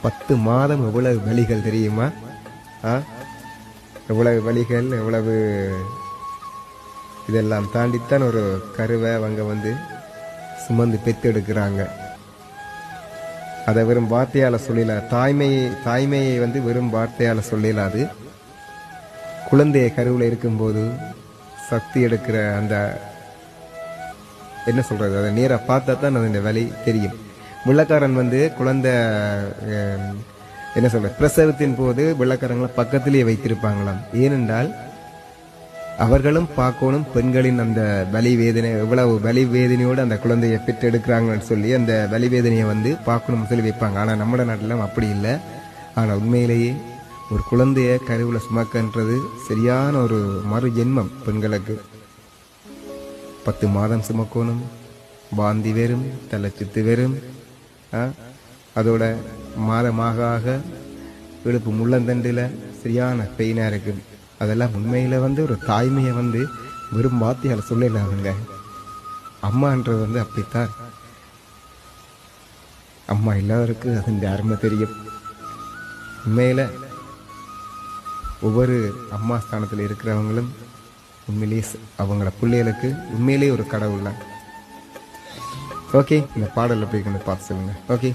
10 மாதம் எவ்வளவு வலிகள் தெரியுமா? எவ்வளவு வலிகள், எவ்வளவு இதெல்லாம் தாண்டித்தான் ஒரு கருவை அவங்க வந்து சுமந்து பெற்றெடுக்கிறாங்க. அதை வெறும் வார்த்தையால சொல்லல, தாய்மையை வந்து வெறும் வார்த்தையால சொல்லலாது. குழந்தைய கருவில் இருக்கும்போது சக்தி எடுக்கிற அந்த என்ன சொல்றது, அதை நேராக பார்த்தா தான் அந்த வலி தெரியும். வெள்ளக்காரன் வந்து குழந்தை என்ன சொல்ற பிரசவத்தின் போது வெள்ளக்காரங்களை பக்கத்திலேயே வைத்திருப்பாங்களாம். ஏனென்றால் அவர்களும் பார்க்கணும் பெண்களின் அந்த வலி வேதனை, எவ்வளவு வலி வேதனையோடு அந்த குழந்தையை பெற்றெடுக்கிறாங்கன்னு சொல்லி அந்த வலி வேதனையை வந்து பார்க்கணும்னு சொல்லி வைப்பாங்க. ஆனால் நம்ம நாட்டில் அப்படி இல்லை. ஆனால் உண்மையிலேயே ஒரு குழந்தைய கருவில் சுமக்கன்றது சரியான ஒரு மறு ஜென்மம். பெண்களுக்கு 10 மாதம் சுமக்கணும், வாந்தி வெறும், தலை சுத்து வெறும், அதோட மாதமாக இழுப்பு முள்ளந்தண்டில் சரியான பெயினாக இருக்கும். அதெல்லாம் உண்மையில் வந்து ஒரு தாய்மையை வந்து வெறும் வார்த்தையால் சொல்லலாமுங்க. அம்மான்றது வந்து அப்படித்தான். அம்மா எல்லாருக்கும் அதன் அருமை தெரியும். உண்மையில் ஒவ்வொரு அம்மா ஸ்தானத்தில் இருக்கிறவங்களும் உண்மையிலேயே அவங்கள பிள்ளைகளுக்கு உண்மையிலேயே ஒரு கடவுள் தான். ஓகே, இந்த பாடல் எப்படி பார்த்து சொல்லுங்க. ஓகே.